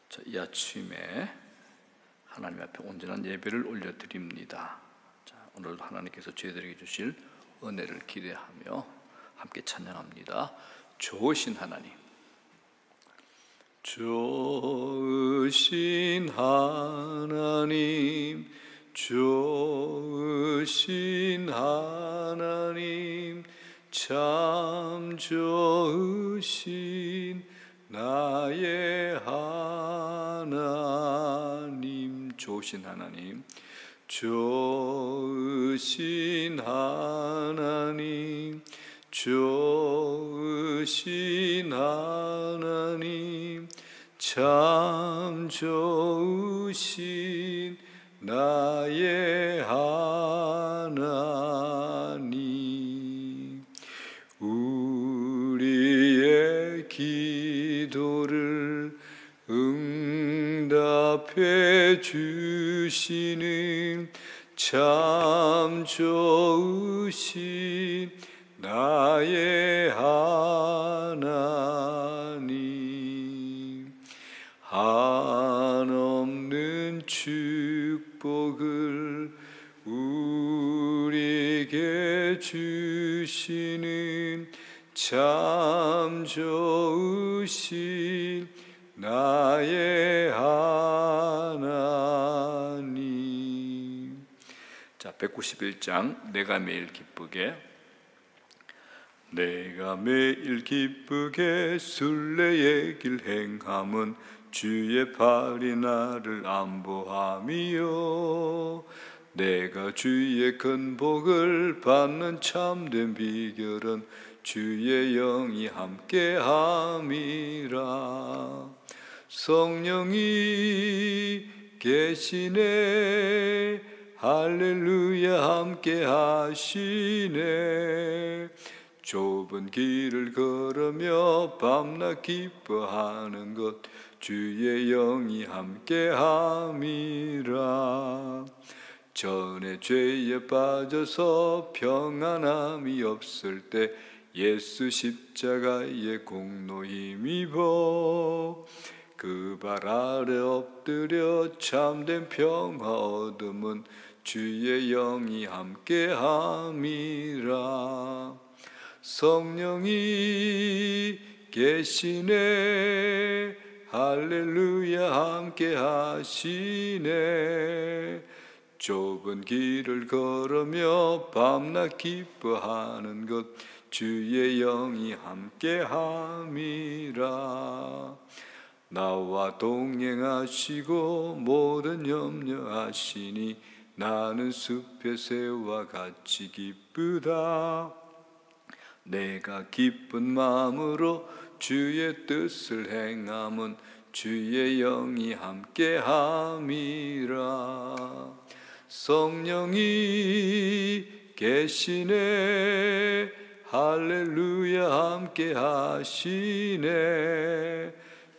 자, 이 아침에 하나님 앞에 온전한 예배를 올려드립니다. 자, 오늘 하나님께서 저희들에게 주실 은혜를 기대하며 함께 찬양합니다. 좋으신 하나님, 좋으신 하나님, 좋으신 하나님, 참 좋으신 나의 하나님. 좋으신 하나님, 좋으신 하나님, 좋으신 하나님, 참 좋으신 나의 하나님. 우리의 기도를 응답해 주시는 참 좋으신 나의 하나님. 한없는 축복을 우리에게 주시는 참 좋으신 나의 하나님. 자, 191장 내가 매일 기쁘게. 내가 매일 기쁘게 순례의 길 행함은 주의 팔이 나를 안보함이요, 내가 주의 큰 복을 받는 참된 비결은 주의 영이 함께함이라. 성령이 계시네, 할렐루야 함께 하시네. 좁은 길을 걸으며 밤낮 기뻐하는 것 주의 영이 함께함이라. 전에 죄에 빠져서 평안함이 없을 때 예수 십자가의 공로 힘입어 그 발 아래 엎드려 참된 평화 얻음은 주의 영이 함께함이라. 성령이 계시네, 할렐루야 함께 하시네. 좁은 길을 걸으며 밤낮 기뻐하는 것 주의 영이 함께함이라. 나와 동행하시고 모든 염려하시니 나는 숲의 새와 같이 기쁘다. 내가 기쁜 마음으로 주의 뜻을 행함은 주의 영이 함께함이라. 성령이 계시네, 할렐루야 함께 하시네.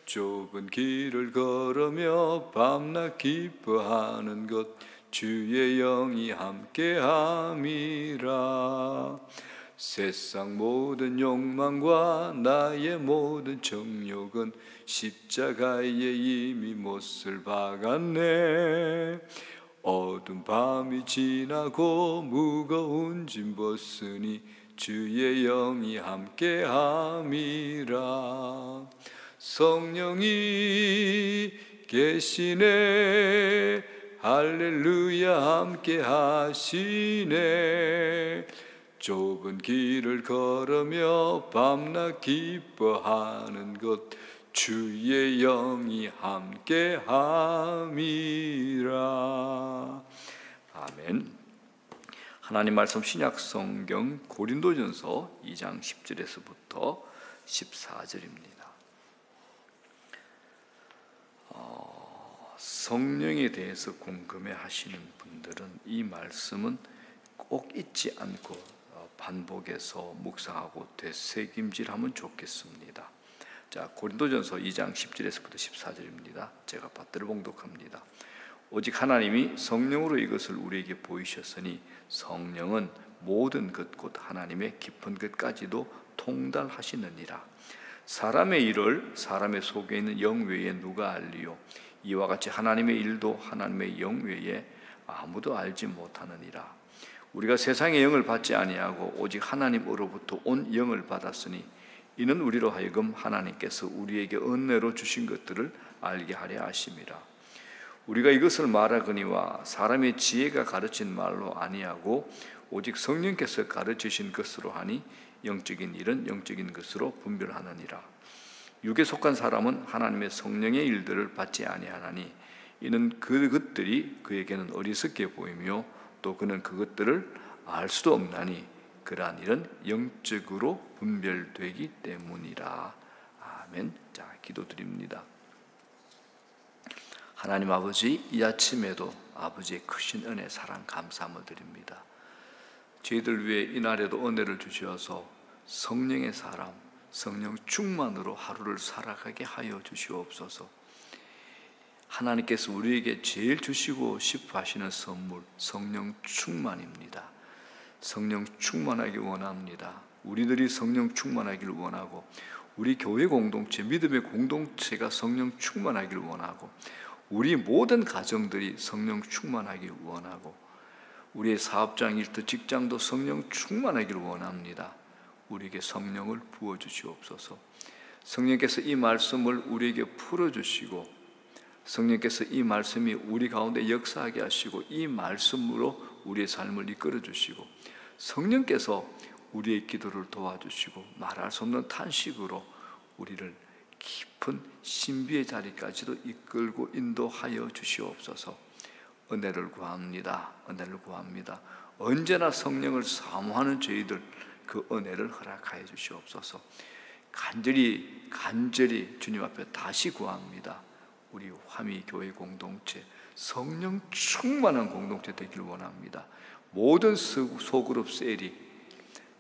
좁은 길을 걸으며 밤낮 기뻐하는 것 주의 영이 함께함이라. 세상 모든 욕망과 나의 모든 정욕은 십자가에 이미 못을 박았네. 어두운 밤이 지나고 무거운 짐 벗으니 주의 영이 함께함이라. 성령이 계시네, 할렐루야 함께 하시네. 좁은 길을 걸으며 밤낮 기뻐하는 것 주의 영이 함께함이라. 아멘. 하나님 말씀 신약 성경 고린도전서 2장 10절에서부터 14절입니다. 성령에 대해서 궁금해 하시는 분들은 이 말씀은 꼭 잊지 않고 반복해서 묵상하고 되새김질하면 좋겠습니다. 자, 고린도전서 2장 10절에서부터 14절입니다. 제가 받들어 봉독합니다. 오직 하나님이 성령으로 이것을 우리에게 보이셨으니 성령은 모든 것 곧 하나님의 깊은 것까지도 통달하시느니라. 사람의 일을 사람의 속에 있는 영 외에 누가 알리요? 이와 같이 하나님의 일도 하나님의 영 외에 아무도 알지 못하느니라. 우리가 세상의 영을 받지 아니하고 오직 하나님으로부터 온 영을 받았으니 이는 우리로 하여금 하나님께서 우리에게 은혜로 주신 것들을 알게 하려 하심이라. 우리가 이것을 말하거니와 사람의 지혜가 가르친 말로 아니하고 오직 성령께서 가르치신 것으로 하니 영적인 일은 영적인 것으로 분별하느니라. 육에 속한 사람은 하나님의 성령의 일들을 받지 아니하나니 이는 그것들이 그에게는 어리석게 보이며 또 그는 그것들을 알 수도 없나니 그러한 일은 영적으로 분별되기 때문이라. 아멘. 자, 기도드립니다. 하나님 아버지, 이 아침에도 아버지의 크신 은혜, 사랑, 감사함을 드립니다. 저희들 위해 이날에도 은혜를 주셔서 성령의 사람, 성령 충만으로 하루를 살아가게 하여 주시옵소서. 하나님께서 우리에게 제일 주시고 싶어 하시는 선물, 성령 충만입니다. 성령 충만하길 원합니다. 우리들이 성령 충만하길 원하고 우리 교회 공동체, 믿음의 공동체가 성령 충만하길 원하고 우리 모든 가정들이 성령 충만하길 원하고 우리의 사업장, 일터, 직장도 성령 충만하길 원합니다. 우리에게 성령을 부어주시옵소서. 성령께서 이 말씀을 우리에게 풀어주시고 성령께서 이 말씀이 우리 가운데 역사하게 하시고 이 말씀으로 우리의 삶을 이끌어 주시고 성령께서 우리의 기도를 도와주시고 말할 수 없는 탄식으로 우리를 깊은 신비의 자리까지도 이끌고 인도하여 주시옵소서. 은혜를 구합니다. 은혜를 구합니다. 언제나 성령을 사모하는 저희들 그 은혜를 허락하여 주시옵소서. 간절히 주님 앞에 다시 구합니다. 우리 화미교회 공동체 성령 충만한 공동체 되길 원합니다. 모든 소그룹 셀이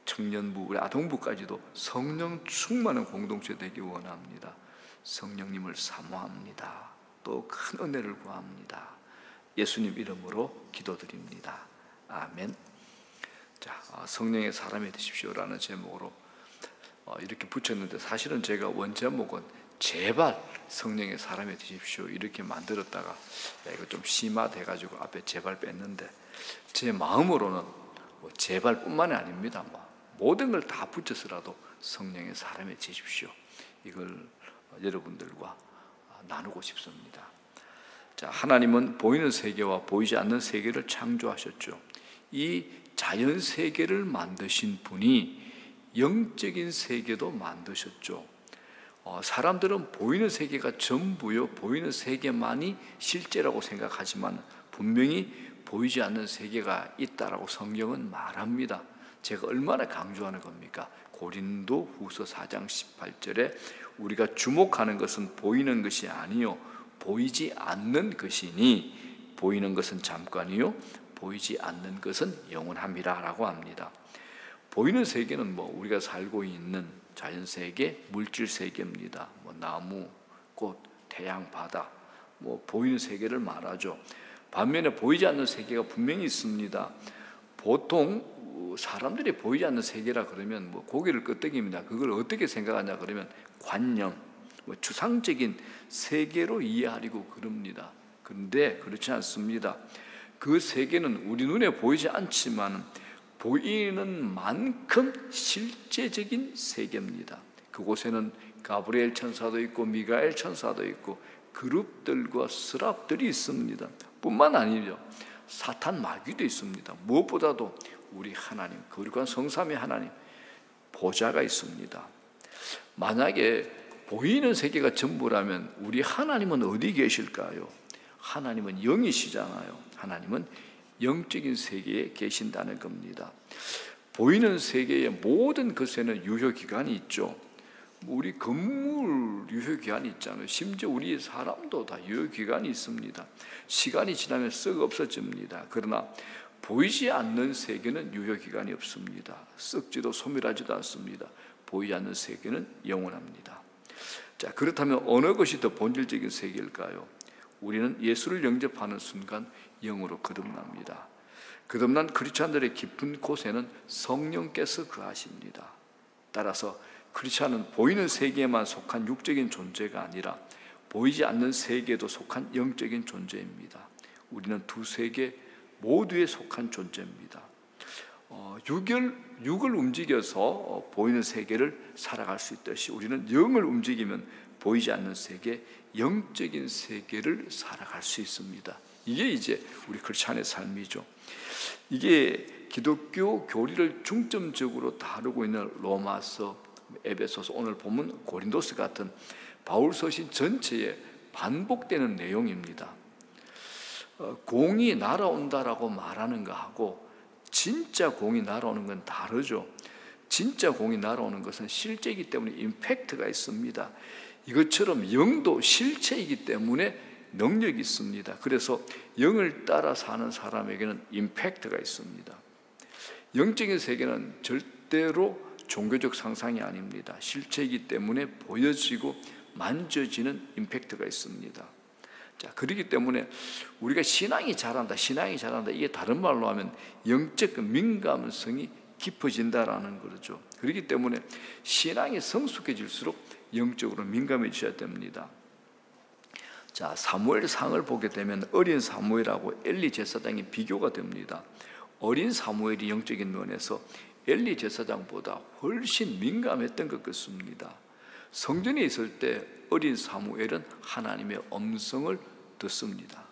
청년부, 우리 아동부까지도 성령 충만한 공동체 되길 원합니다. 성령님을 사모합니다. 또 큰 은혜를 구합니다. 예수님 이름으로 기도드립니다. 아멘. 자, 성령의 사람이 되십시오라는 제목으로 이렇게 붙였는데 사실은 제가 원제목은 제발 성령의 사람이 되십시오 이렇게 만들었다가 이거 좀 심화돼가지고 앞에 제발 뺐는데 제 마음으로는 제발뿐만이 아닙니다. 모든 걸 다 붙여서라도 성령의 사람이 되십시오. 이걸 여러분들과 나누고 싶습니다. 자, 하나님은 보이는 세계와 보이지 않는 세계를 창조하셨죠. 이 자연 세계를 만드신 분이 영적인 세계도 만드셨죠. 사람들은 보이는 세계가 전부요, 보이는 세계만이 실제라고 생각하지만 분명히 보이지 않는 세계가 있다라고 성경은 말합니다. 제가 얼마나 강조하는 겁니까? 고린도 후서 4장 18절에 우리가 주목하는 것은 보이는 것이 아니요 보이지 않는 것이니 보이는 것은 잠깐이요 보이지 않는 것은 영원함이라 라고 합니다. 보이는 세계는 우리가 살고 있는 자연세계, 물질세계입니다. 나무, 꽃, 태양, 바다 보이는 세계를 말하죠. 반면에 보이지 않는 세계가 분명히 있습니다. 보통 사람들이 보이지 않는 세계라 그러면 고개를 끄덕입니다. 그걸 어떻게 생각하냐 그러면 관념, 추상적인 세계로 이해하려고 그럽니다. 그런데 그렇지 않습니다. 그 세계는 우리 눈에 보이지 않지만 보이는 만큼 실제적인 세계입니다. 그곳에는 가브리엘 천사도 있고 미가엘 천사도 있고 그룹들과 스랍들이 있습니다. 뿐만 아니죠. 사탄 마귀도 있습니다. 무엇보다도 우리 하나님, 거룩한 성삼위 하나님 보좌가 있습니다. 만약에 보이는 세계가 전부라면 우리 하나님은 어디 계실까요? 하나님은 영이시잖아요. 하나님은 영적인 세계에 계신다는 겁니다. 보이는 세계의 모든 것에는 유효기간이 있죠. 우리 건물 유효기간이 있잖아요. 심지어 우리 사람도 다 유효기간이 있습니다. 시간이 지나면 썩 없어집니다. 그러나 보이지 않는 세계는 유효기간이 없습니다. 썩지도 소멸하지도 않습니다. 보이지 않는 세계는 영원합니다. 자, 그렇다면 어느 것이 더 본질적인 세계일까요? 우리는 예수를 영접하는 순간 영으로 거듭납니다. 거듭난 크리스찬들의 깊은 곳에는 성령께서 거하십니다. 따라서 크리스찬은 보이는 세계에만 속한 육적인 존재가 아니라 보이지 않는 세계에도 속한 영적인 존재입니다. 우리는 두 세계 모두에 속한 존재입니다. 육을 움직여서 보이는 세계를 살아갈 수 있듯이 우리는 영을 움직이면 보이지 않는 세계, 영적인 세계를 살아갈 수 있습니다. 이게 이제 우리 크리스찬의 삶이죠. 이게 기독교 교리를 중점적으로 다루고 있는 로마서, 에베소서, 오늘 본문 고린도서 같은 바울 서신 전체에 반복되는 내용입니다. 공이 날아온다라고 말하는 것하고 진짜 공이 날아오는 건 다르죠. 진짜 공이 날아오는 것은 실제이기 때문에 임팩트가 있습니다. 이것처럼 영도 실체이기 때문에 능력이 있습니다. 그래서 영을 따라 사는 사람에게는 임팩트가 있습니다. 영적인 세계는 절대로 종교적 상상이 아닙니다. 실체이기 때문에 보여지고 만져지는 임팩트가 있습니다. 자, 그렇기 때문에 우리가 신앙이 잘한다, 이게 다른 말로 하면 영적 민감성이 깊어진다라는 거죠. 그렇기 때문에 신앙이 성숙해질수록 영적으로 민감해져야 됩니다. 자, 사무엘상을 보게 되면 어린 사무엘하고 엘리 제사장이 비교가 됩니다. 어린 사무엘이 영적인 면에서 엘리 제사장보다 훨씬 민감했던 것 같습니다. 성전에 있을 때 어린 사무엘은 하나님의 음성을 듣습니다.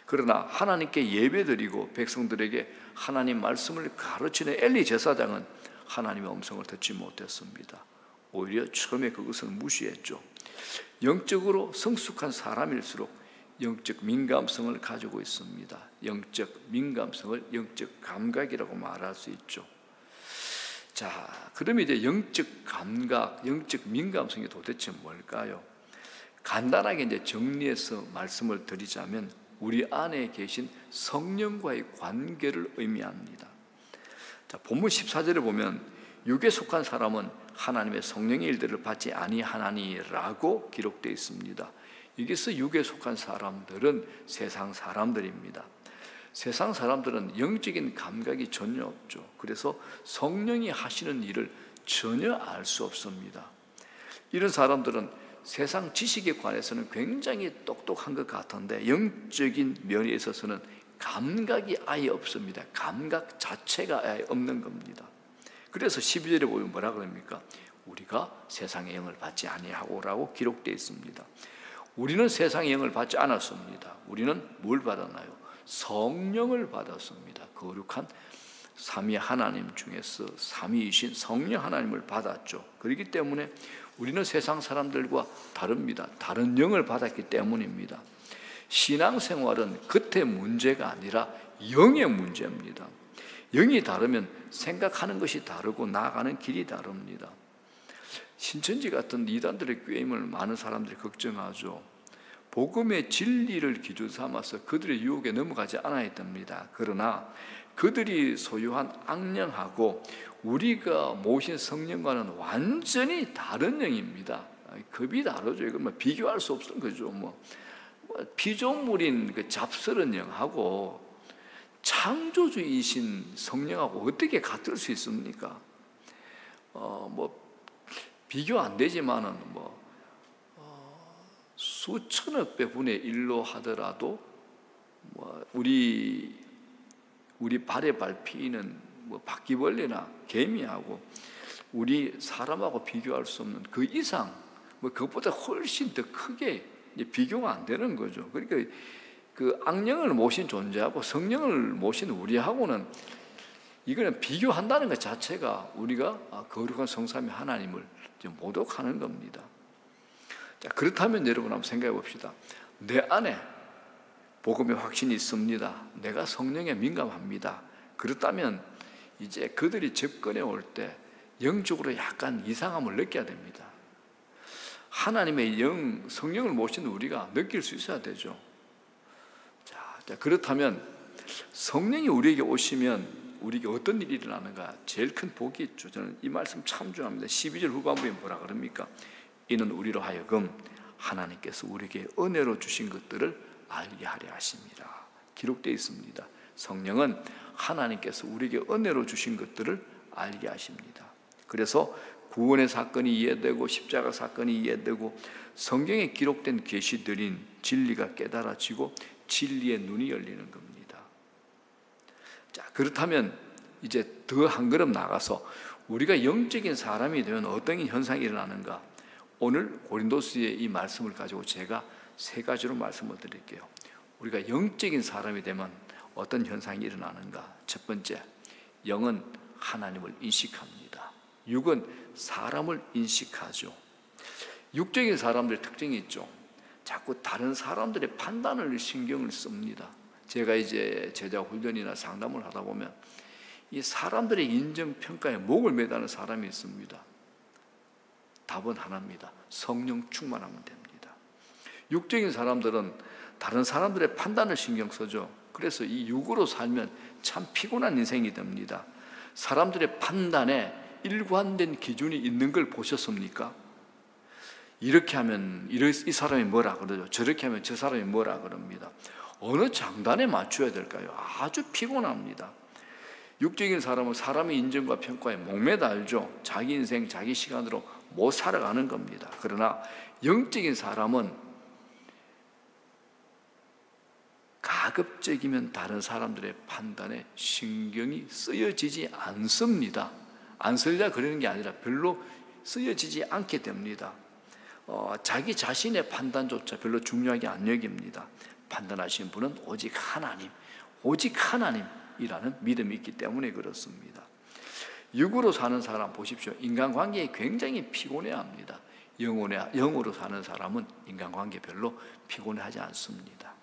그러나 하나님께 예배드리고 백성들에게 하나님 말씀을 가르치는 엘리 제사장은 하나님의 음성을 듣지 못했습니다. 오히려 처음에 그것을 무시했죠. 영적으로 성숙한 사람일수록 영적 민감성을 가지고 있습니다. 영적 민감성을 영적 감각이라고 말할 수 있죠. 자, 그러면 이제 영적 감각, 영적 민감성이 도대체 뭘까요? 간단하게 이제 정리해서 말씀을 드리자면 우리 안에 계신 성령과의 관계를 의미합니다. 자, 본문 14절에 보면 육에 속한 사람은 하나님의 성령의 일들을 받지 아니하나니라고 기록되어 있습니다. 여기서 육에 속한 사람들은 세상 사람들입니다. 세상 사람들은 영적인 감각이 전혀 없죠. 그래서 성령이 하시는 일을 전혀 알 수 없습니다. 이런 사람들은 세상 지식에 관해서는 굉장히 똑똑한 것 같은데 영적인 면에 있어서는 감각이 아예 없습니다. 감각 자체가 아예 없는 겁니다. 그래서 12절에 보면 뭐라 그럽니까? 우리가 세상의 영을 받지 아니하고라고 기록되어 있습니다. 우리는 세상의 영을 받지 않았습니다. 우리는 뭘 받았나요? 성령을 받았습니다. 거룩한 삼위 하나님 중에서 삼위이신 성령 하나님을 받았죠. 그렇기 때문에 우리는 세상 사람들과 다릅니다. 다른 영을 받았기 때문입니다. 신앙생활은 겉의 문제가 아니라 영의 문제입니다. 영이 다르면 생각하는 것이 다르고 나아가는 길이 다릅니다. 신천지 같은 이단들의 꾀임을 많은 사람들이 걱정하죠. 복음의 진리를 기준 삼아서 그들의 유혹에 넘어가지 않아야 됩니다. 그러나 그들이 소유한 악령하고 우리가 모신 성령과는 완전히 다른 영입니다. 급이 다르죠. 이건 뭐 비교할 수 없는 거죠. 피조물인 그 잡스러운 영하고 창조주이신 성령하고 어떻게 같을 수 있습니까? 비교 안 되지만은 수천억 배 분의 1로 하더라도 우리 발에 밟히는 바퀴벌레나 개미하고 우리 사람하고 비교할 수 없는 그 이상 그것보다 훨씬 더 크게 비교가 안 되는 거죠. 그러니까 그 악령을 모신 존재하고 성령을 모신 우리하고는 이거는 비교한다는 것 자체가 우리가 거룩한 성삼위 하나님을 모독하는 겁니다. 자, 그렇다면 여러분 한번 생각해 봅시다. 내 안에 복음의 확신이 있습니다. 내가 성령에 민감합니다. 그렇다면 이제 그들이 접근해 올 때 영적으로 약간 이상함을 느껴야 됩니다. 하나님의 영, 성령을 모신 우리가 느낄 수 있어야 되죠. 자, 그렇다면 성령이 우리에게 오시면 우리에게 어떤 일이 일어나는가? 제일 큰 복이 있죠. 저는 이 말씀 참 좋아합니다. 12절 후반부에 뭐라 그럽니까? 이는 우리로 하여금 하나님께서 우리에게 은혜로 주신 것들을 알게 하려 하십니다. 기록되어 있습니다. 성령은 하나님께서 우리에게 은혜로 주신 것들을 알게 하십니다. 그래서 구원의 사건이 이해되고 십자가 사건이 이해되고 성경에 기록된 계시들인 진리가 깨달아지고 진리의 눈이 열리는 겁니다. 자, 그렇다면 이제 더 한 걸음 나가서 우리가 영적인 사람이 되면 어떤 현상이 일어나는가? 오늘 고린도서의 이 말씀을 가지고 제가 세 가지로 말씀을 드릴게요. 우리가 영적인 사람이 되면 어떤 현상이 일어나는가? 첫 번째, 영은 하나님을 인식합니다. 육은 사람을 인식하죠. 육적인 사람들의 특징이 있죠. 자꾸 다른 사람들의 판단을 신경을 씁니다. 제가 이제 제자 훈련이나 상담을 하다 보면 이 사람들의 인정평가에 목을 매다는 사람이 있습니다. 답은 하나입니다. 성령 충만하면 됩니다. 육적인 사람들은 다른 사람들의 판단을 신경 쓰죠. 그래서 이 육으로 살면 참 피곤한 인생이 됩니다. 사람들의 판단에 일관된 기준이 있는 걸 보셨습니까? 이렇게 하면 이 사람이 뭐라 그러죠. 저렇게 하면 저 사람이 뭐라 그럽니다. 어느 장단에 맞춰야 될까요? 아주 피곤합니다. 육적인 사람은 사람의 인정과 평가에 목매달죠. 자기 인생, 자기 시간으로 못 살아가는 겁니다. 그러나 영적인 사람은 가급적이면 다른 사람들의 판단에 신경이 쓰여지지 않습니다. 안 쓰려 그러는 게 아니라 별로 쓰여지지 않게 됩니다. 자기 자신의 판단조차 별로 중요하게 안 여깁니다. 판단하시는 분은 오직 하나님, 오직 하나님이라는 믿음이 있기 때문에 그렇습니다. 육으로 사는 사람 보십시오. 인간관계에 굉장히 피곤해합니다. 영으로 사는 사람은 인간관계 별로 피곤해하지 않습니다.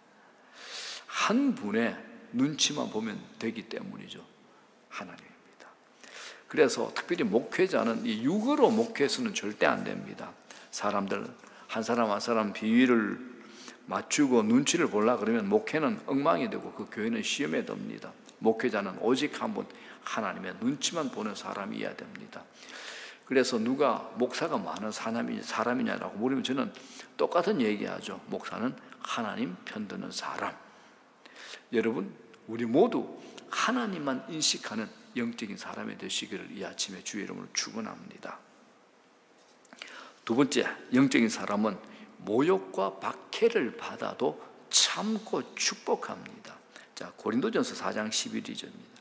한 분의 눈치만 보면 되기 때문이죠. 하나님입니다. 그래서 특별히 목회자는 이 육으로 목회해서는 절대 안 됩니다. 사람들 한 사람 한 사람 비위를 맞추고 눈치를 보려고 그러면 목회는 엉망이 되고 그 교회는 시험에 듭니다. 목회자는 오직 한 분 하나님의 눈치만 보는 사람이어야 됩니다. 그래서 누가 목사가 많은 사람이냐라고 물으면 저는 똑같은 얘기하죠. 목사는 하나님 편드는 사람. 여러분, 우리 모두 하나님만 인식하는 영적인 사람이 되시기를 이 아침에 주의 이름으로 축원합니다. 두 번째, 영적인 사람은 모욕과 박해를 받아도 참고 축복합니다. 자, 고린도전서 4장 11절입니다.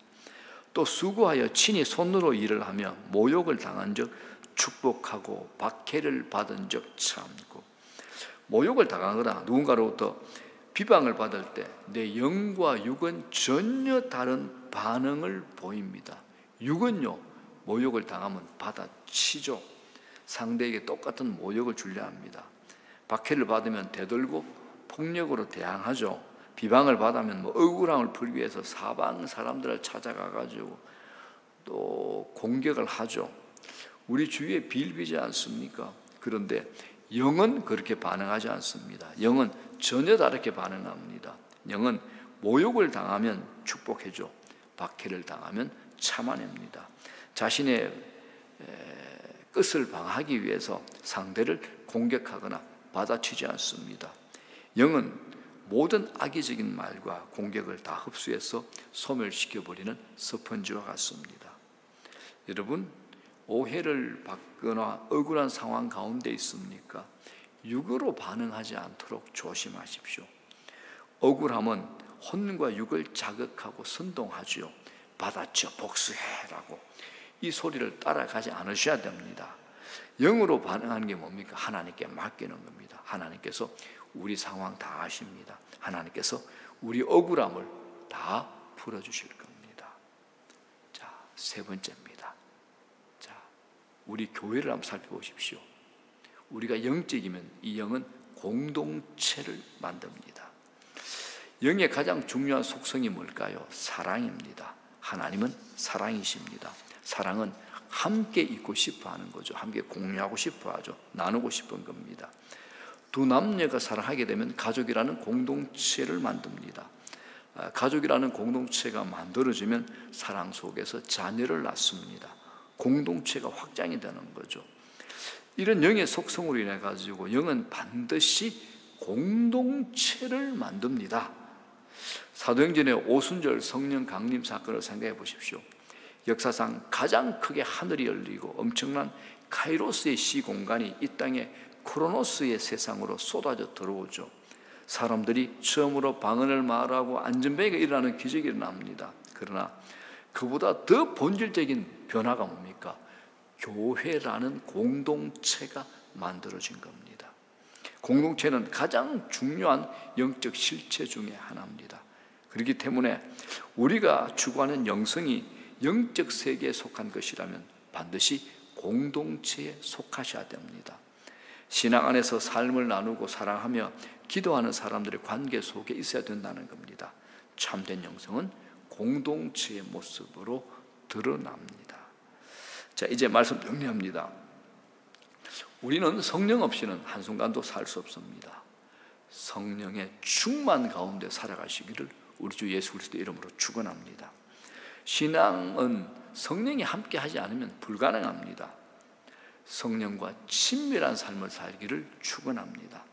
또 수고하여 친히 손으로 일을 하며 모욕을 당한 적 축복하고 박해를 받은 적 참고. 모욕을 당하거나 누군가로부터 비방을 받을 때 내 영과 육은 전혀 다른 반응을 보입니다. 육은요, 모욕을 당하면 받아치죠. 상대에게 똑같은 모욕을 주려 합니다. 박해를 받으면 되돌고 폭력으로 대항하죠. 비방을 받으면 억울함을 풀기 위해서 사방 사람들을 찾아가가지고 또 공격을 하죠. 우리 주위에 비일비지 않습니까? 그런데 영은 그렇게 반응하지 않습니다. 영은 전혀 다르게 반응합니다. 영은 모욕을 당하면 축복해줘. 박해를 당하면 참아냅니다. 자신의 끝을 방하기 위해서 상대를 공격하거나 받아치지 않습니다. 영은 모든 악의적인 말과 공격을 다 흡수해서 소멸시켜버리는 스펀지와 같습니다. 여러분, 오해를 받거나 억울한 상황 가운데 있습니까? 육으로 반응하지 않도록 조심하십시오. 억울함은 혼과 육을 자극하고 선동하지요. 받아쳐 복수해라고 이 소리를 따라가지 않으셔야 됩니다. 영으로 반응하는 게 뭡니까? 하나님께 맡기는 겁니다. 하나님께서 우리 상황 다 아십니다. 하나님께서 우리 억울함을 다 풀어주실 겁니다. 자, 세 번째입니다. 자, 우리 교회를 한번 살펴보십시오. 우리가 영적이면 이 영은 공동체를 만듭니다. 영의 가장 중요한 속성이 뭘까요? 사랑입니다. 하나님은 사랑이십니다. 사랑은 함께 있고 싶어 하는 거죠. 함께 공유하고 싶어 하죠. 나누고 싶은 겁니다. 두 남녀가 사랑하게 되면 가족이라는 공동체를 만듭니다. 가족이라는 공동체가 만들어지면 사랑 속에서 자녀를 낳습니다. 공동체가 확장이 되는 거죠. 이런 영의 속성으로 인해 가지고 영은 반드시 공동체를 만듭니다. 사도행전의 오순절 성령 강림 사건을 생각해 보십시오. 역사상 가장 크게 하늘이 열리고 엄청난 카이로스의 시공간이 이 땅에 크로노스의 세상으로 쏟아져 들어오죠. 사람들이 처음으로 방언을 말하고 안전뱅이가 일어나는 기적이 일어납니다. 그러나 그보다 더 본질적인 변화가 뭡니까? 교회라는 공동체가 만들어진 겁니다. 공동체는 가장 중요한 영적 실체 중에 하나입니다. 그렇기 때문에 우리가 추구하는 영성이 영적 세계에 속한 것이라면 반드시 공동체에 속하셔야 됩니다. 신앙 안에서 삶을 나누고 사랑하며 기도하는 사람들의 관계 속에 있어야 된다는 겁니다. 참된 영성은 공동체의 모습으로 드러납니다. 자, 이제 말씀 정리합니다. 우리는 성령 없이는 한순간도 살 수 없습니다. 성령의 충만 가운데 살아가시기를 우리 주 예수 그리스도 이름으로 축원합니다. 신앙은 성령이 함께 하지 않으면 불가능합니다. 성령과 친밀한 삶을 살기를 축원합니다.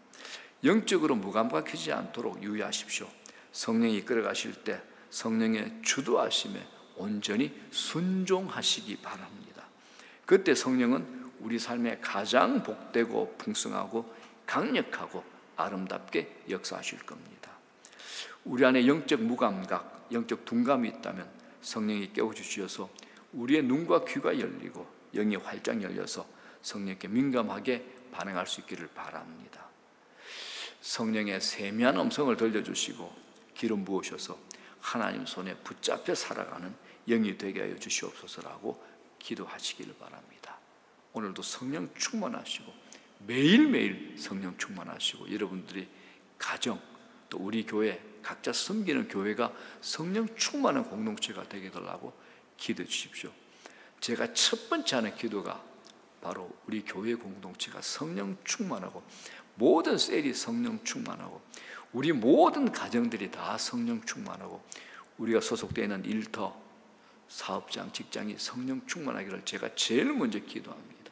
영적으로 무감각하지 않도록 유의하십시오. 성령이 이끌어 가실 때 성령의 주도하심에 온전히 순종하시기 바랍니다. 그때 성령은 우리 삶에 가장 복되고 풍성하고 강력하고 아름답게 역사하실 겁니다. 우리 안에 영적 무감각, 영적 둔감이 있다면 성령이 깨워주셔서 우리의 눈과 귀가 열리고 영이 활짝 열려서 성령께 민감하게 반응할 수 있기를 바랍니다. 성령의 세미한 음성을 들려주시고 기름 부으셔서 하나님 손에 붙잡혀 살아가는 영이 되게 하여 주시옵소서라고 기도하시기를 바랍니다. 오늘도 성령 충만하시고 매일매일 성령 충만하시고 여러분들이 가정 또 우리 교회 각자 섬기는 교회가 성령 충만한 공동체가 되게 해달라고 기도해 주십시오. 제가 첫 번째 하는 기도가 바로 우리 교회 공동체가 성령 충만하고 모든 셀이 성령 충만하고 우리 모든 가정들이 다 성령 충만하고 우리가 소속되어 있는 일터, 사업장, 직장이 성령 충만하기를 제가 제일 먼저 기도합니다.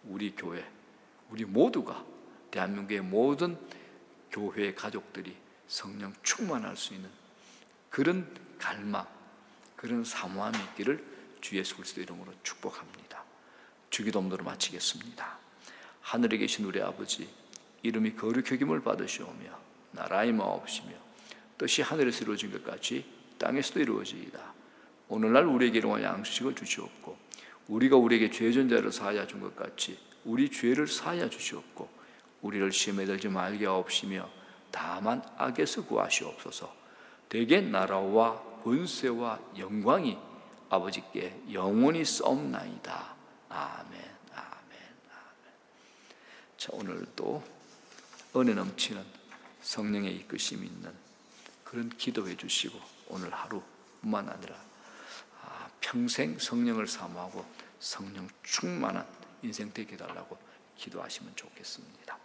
우리 교회, 우리 모두가 대한민국의 모든 교회 가족들이 성령 충만할 수 있는 그런 갈망, 그런 사모함이 있기를 주 예수 그리스도 이름으로 축복합니다. 주기도문으로 마치겠습니다. 하늘에 계신 우리 아버지, 이름이 거룩히 여김을 받으시오며 나라의 마옵시며 뜻이 하늘에서 이루어진 것 같이 땅에서도 이루어지이다. 오늘날 우리에게 일용할 양식을 주시옵고 우리가 우리에게 죄진 자를 사하여 준 것 같이 우리 죄를 사하여 주시옵고 우리를 시험에 들지 말게 하옵시며 다만 악에서 구하시옵소서. 대개 나라와 권세와 영광이 아버지께 영원히 싸움나이다. 아멘, 아멘, 아멘. 자, 오늘도 은혜 넘치는 성령의 이끄심이 있는 그런 기도해 주시고 오늘 하루뿐만 아니라 평생 성령을 사모하고 성령 충만한 인생 되게 해달라고 기도하시면 좋겠습니다.